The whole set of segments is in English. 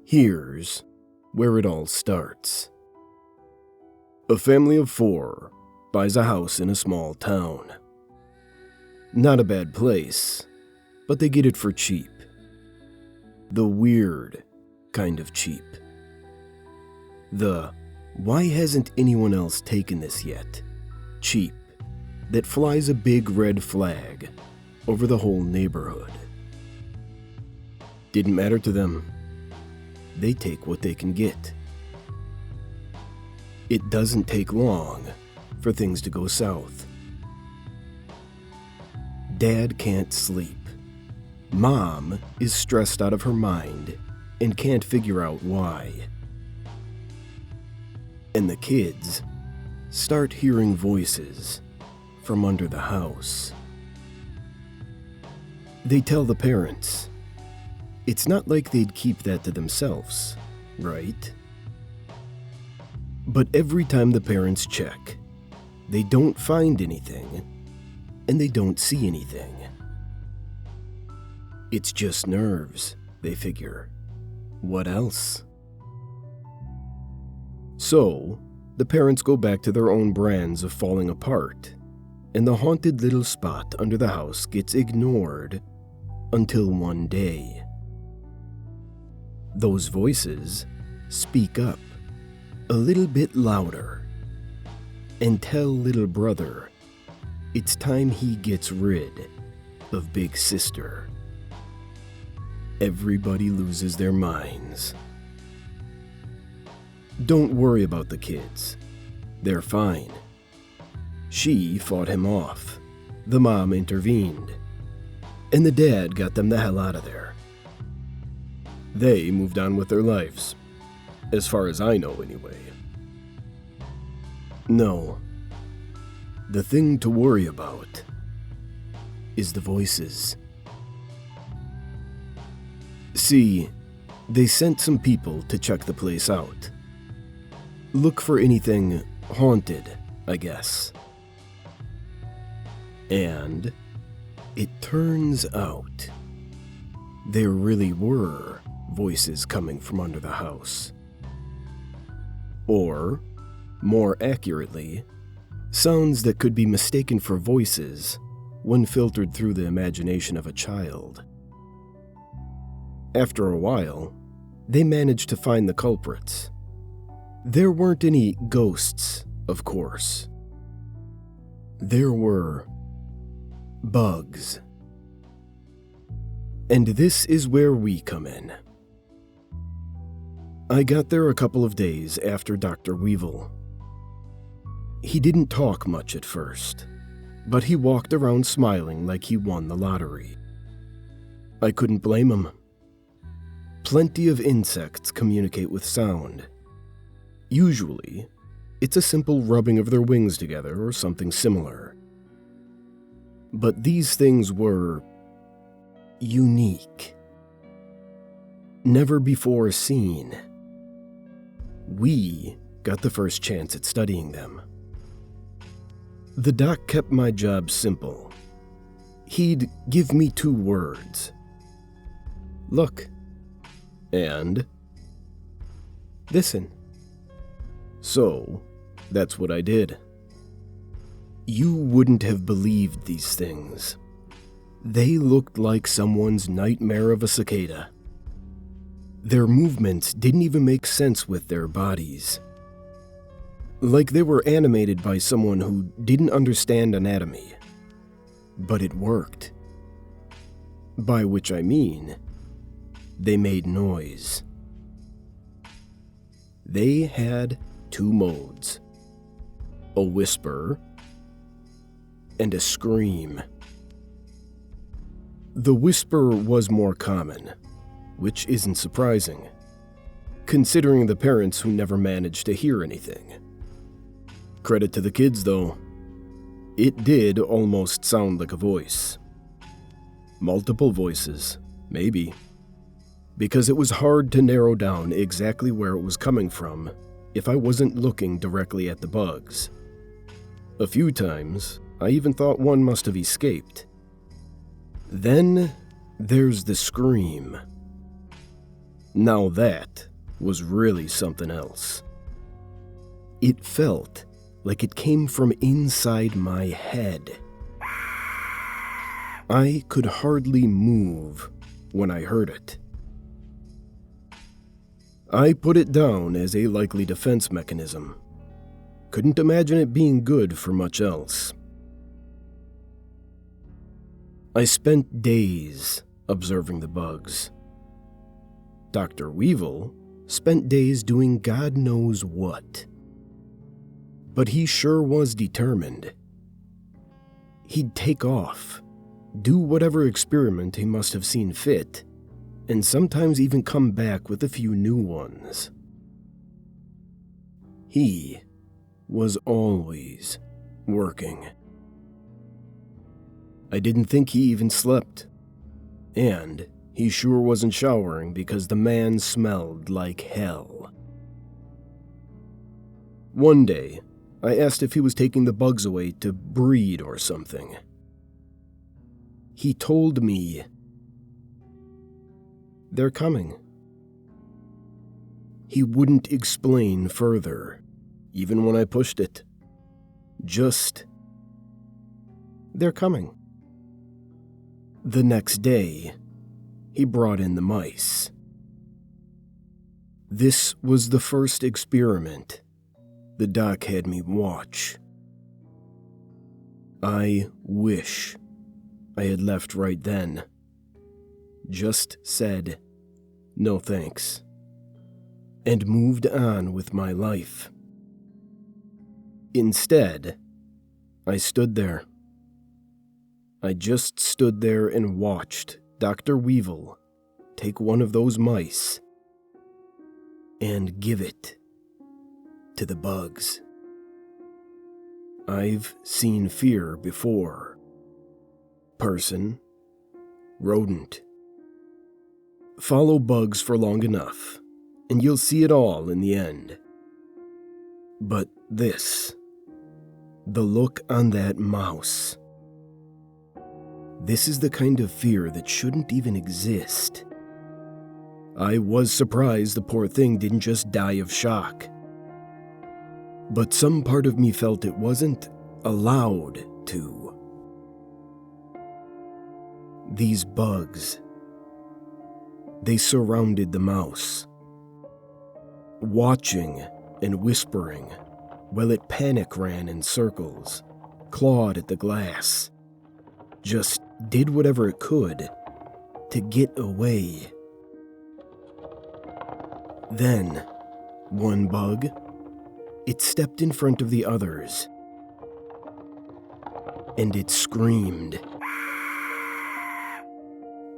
Here's where it all starts. A family of 4 buys a house in a small town. Not a bad place, but they get it for cheap. The weird kind of cheap. The "why hasn't anyone else taken this yet?" cheap that flies a big red flag over the whole neighborhood. Didn't matter to them. They take what they can get. It doesn't take long for things to go south. Dad can't sleep. Mom is stressed out of her mind and can't figure out why. And the kids start hearing voices from under the house. They tell the parents. It's not like they'd keep that to themselves, right? But every time the parents check, they don't find anything, and they don't see anything. It's just nerves, they figure. What else? So, the parents go back to their own brands of falling apart, and the haunted little spot under the house gets ignored until one day. Those voices speak up a little bit louder and tell little brother it's time he gets rid of big sister. Everybody loses their minds. Don't worry about the kids. They're fine. She fought him off. The mom intervened. And the dad got them the hell out of there. They moved on with their lives. As far as I know, anyway. No. The thing to worry about is the voices. See, they sent some people to check the place out. Look for anything haunted, I guess. And it turns out there really were voices coming from under the house. Or, more accurately, sounds that could be mistaken for voices when filtered through the imagination of a child. After a while, they managed to find the culprits. There weren't any ghosts, of course. There were bugs. And this is where we come in. I got there a couple of days after Dr. Weevil. He didn't talk much at first, but he walked around smiling like he won the lottery. I couldn't blame him. Plenty of insects communicate with sound. Usually, it's a simple rubbing of their wings together or something similar. But these things were unique. Never before seen. We got the first chance at studying them. The doc kept my job simple. He'd give me 2 words. Look. And listen. So, that's what I did. You wouldn't have believed these things. They looked like someone's nightmare of a cicada. Their movements didn't even make sense with their bodies. Like they were animated by someone who didn't understand anatomy. But it worked. By which I mean, they made noise. They had 2 modes. A whisper and a scream. The whisper was more common, which isn't surprising, considering the parents who never managed to hear anything. Credit to the kids, though. It did almost sound like a voice. Multiple voices, maybe. Because it was hard to narrow down exactly where it was coming from if I wasn't looking directly at the bugs. A few times, I even thought one must have escaped. Then there's the scream. Now that was really something else. It felt like it came from inside my head. I could hardly move when I heard it. I put it down as a likely defense mechanism. Couldn't imagine it being good for much else. I spent days observing the bugs. Dr. Weevil spent days doing God knows what. But he sure was determined. He'd take off, do whatever experiment he must have seen fit, and sometimes even come back with a few new ones. He was always working. I didn't think he even slept, and he sure wasn't showering because the man smelled like hell. One day, I asked if he was taking the bugs away to breed or something. He told me, "They're coming." He wouldn't explain further, even when I pushed it. Just, "They're coming." The next day, he brought in the mice. This was the first experiment the doc had me watch. I wish I had left right then. Just said, "No thanks," and moved on with my life. Instead, I stood there. I just stood there and watched Dr. Weevil take one of those mice and give it to the bugs. I've seen fear before. Person, rodent. Follow bugs for long enough, and you'll see it all in the end. But this, the look on that mouse, this is the kind of fear that shouldn't even exist. I was surprised the poor thing didn't just die of shock. But some part of me felt it wasn't allowed to. These bugs, they surrounded the mouse, watching and whispering while it panic ran in circles, clawed at the glass, just did whatever it could to get away. Then, one bug, it stepped in front of the others, and it screamed.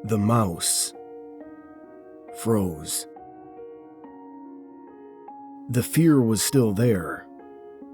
The mouse froze. The fear was still there.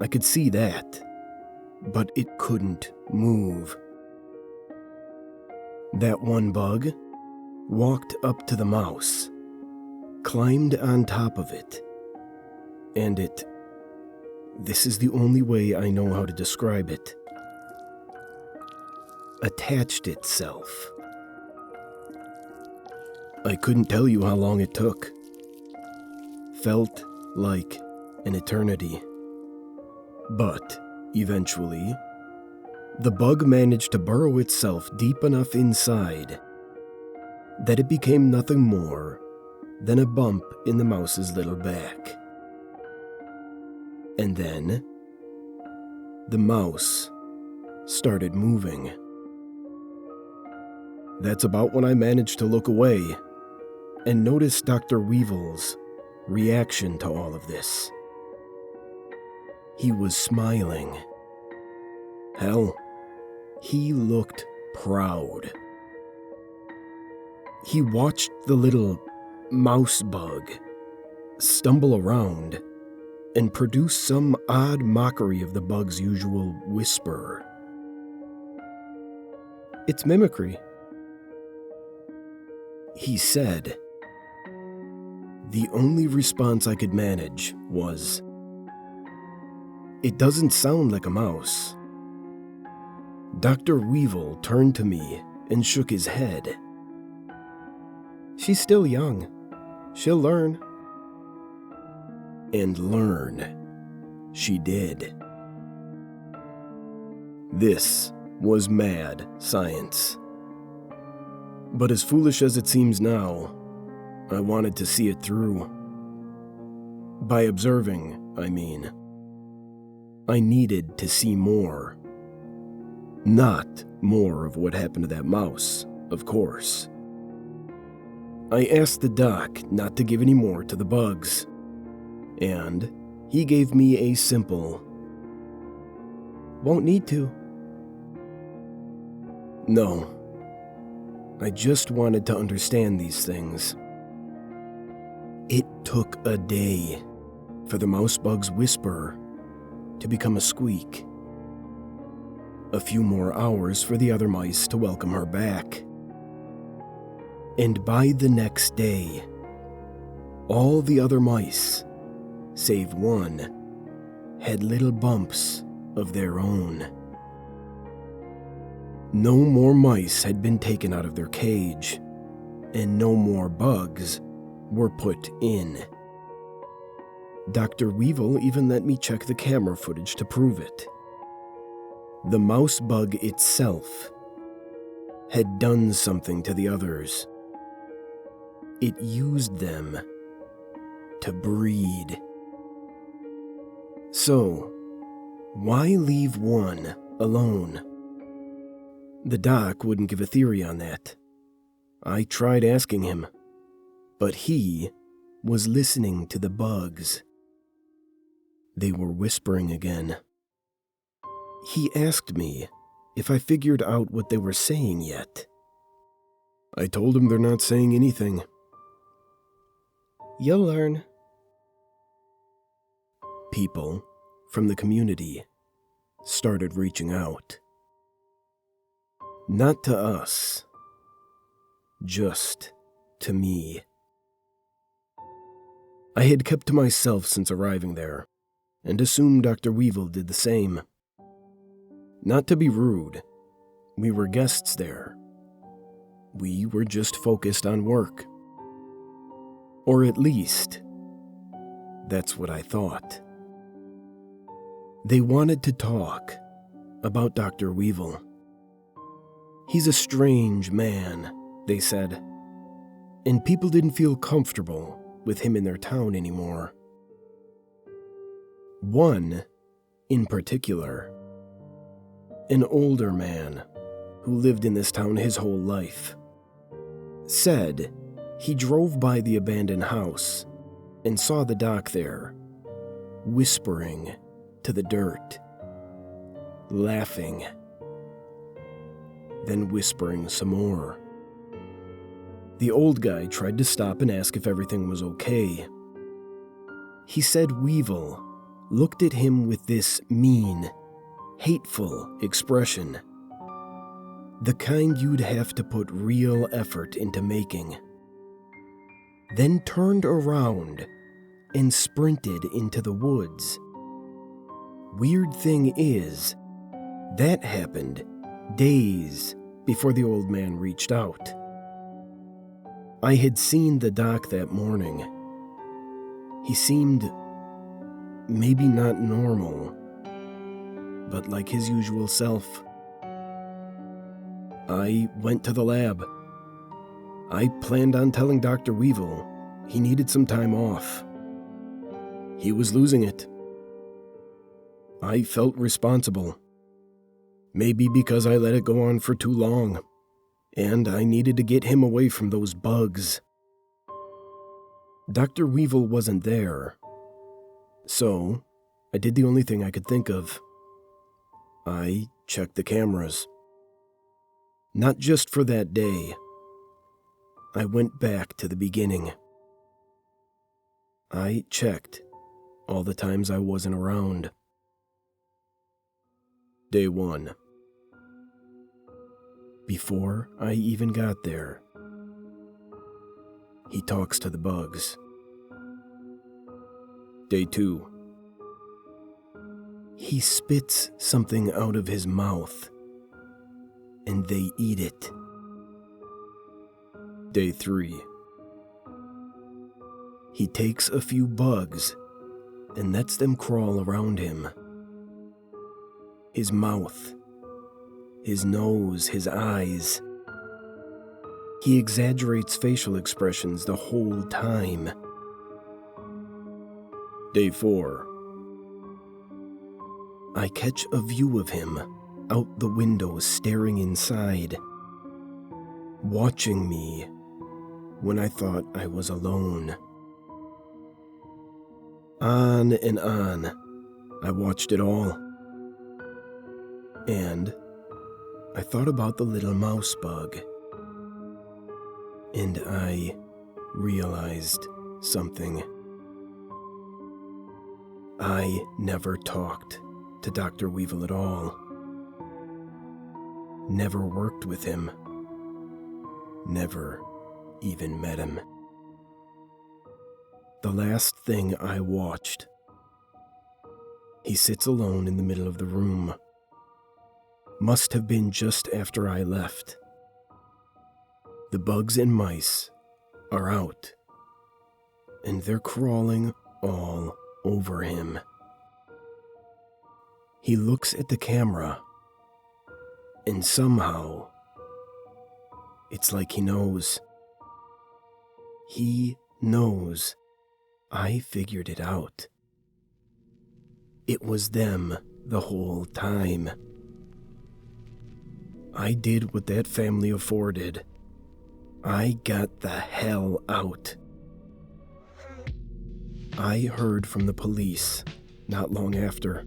I could see that, but it couldn't move. That one bug walked up to the mouse, climbed on top of it, and this is the only way I know how to describe it, attached itself. I couldn't tell you how long it took. Felt like an eternity. But, eventually, the bug managed to burrow itself deep enough inside that it became nothing more than a bump in the mouse's little back. And then, the mouse started moving. That's about when I managed to look away and notice Dr. Weevil's reaction to all of this. He was smiling. Hell, he looked proud. He watched the little mouse bug stumble around and produce some odd mockery of the bug's usual whisper. "It's mimicry," he said. The only response I could manage was, "It doesn't sound like a mouse." Dr. Weevil turned to me and shook his head. "She's still young. She'll learn. And learn she did. This was mad science. But as foolish as it seems now, I wanted to see it through. By observing, I mean. I needed to see more. Not more of what happened to that mouse, of course. I asked the doc not to give any more to the bugs, and he gave me a simple, "Won't need to." No, I just wanted to understand these things. It took a day for the mouse bug's whisper to become a squeak. A few more hours for the other mice to welcome her back. And by the next day, all the other mice, save one, had little bumps of their own. No more mice had been taken out of their cage, and no more bugs were put in. Dr. Weevil even let me check the camera footage to prove it. The mouse bug itself had done something to the others. It used them to breed. So, why leave one alone? The doc wouldn't give a theory on that. I tried asking him, but he was listening to the bugs. They were whispering again. He asked me if I figured out what they were saying yet. I told him they're not saying anything. You'll learn. People from the community started reaching out. Not to us, just to me. I had kept to myself since arriving there, and assumed Dr. Weevil did the same. Not to be rude, we were guests there. We were just focused on work. Or at least, that's what I thought. They wanted to talk about Dr. Weevil. He's a strange man, they said, and people didn't feel comfortable with him in their town anymore. One, in particular, an older man who lived in this town his whole life, said he drove by the abandoned house and saw the doc there, whispering to the dirt, laughing, then whispering some more. The old guy tried to stop and ask if everything was okay. He said Weevil looked at him with this mean, hateful expression, the kind you'd have to put real effort into making, then turned around and sprinted into the woods. Weird thing is, that happened days before the old man reached out. I had seen the doc that morning. He seemed maybe not normal, but like his usual self. I went to the lab. I planned on telling Dr. Weevil he needed some time off. He was losing it. I felt responsible. Maybe because I let it go on for too long, and I needed to get him away from those bugs. Dr. Weevil wasn't there, so I did the only thing I could think of. I checked the cameras. Not just for that day. I went back to the beginning. I checked all the times I wasn't around. Day 1. Before I even got there, he talks to the bugs. Day 2. He spits something out of his mouth, and they eat it. Day 3. He takes a few bugs and lets them crawl around him. His mouth, his nose, his eyes. He exaggerates facial expressions the whole time. Day 4. I catch a view of him out the window staring inside, watching me when I thought I was alone. On and on, I watched it all. And I thought about the little mouse bug. And I realized something. I never talked to Dr. Weevil at all. Never worked with him. Never even met him. The last thing I watched. He sits alone in the middle of the room. Must have been just after I left. The bugs and mice are out, and they're crawling all over him. He looks at the camera, and somehow, it's like he knows. He knows I figured it out. It was them the whole time. I did what that family of 4 did. I got the hell out. I heard from the police not long after.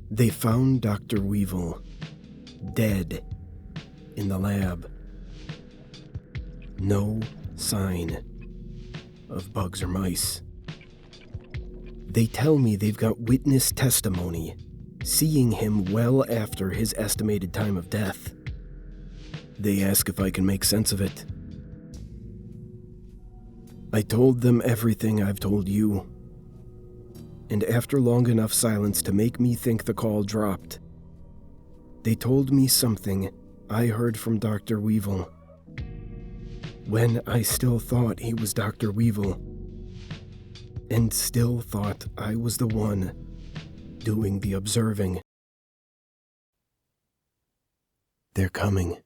They found Dr. Weevil dead in the lab. No sign of bugs or mice. They tell me they've got witness testimony, seeing him well after his estimated time of death. They ask if I can make sense of it. I told them everything I've told you. And after long enough silence to make me think the call dropped, they told me something I heard from Dr. Weevil when I still thought he was Dr. Weevil, and still thought I was the one doing the observing. They're coming.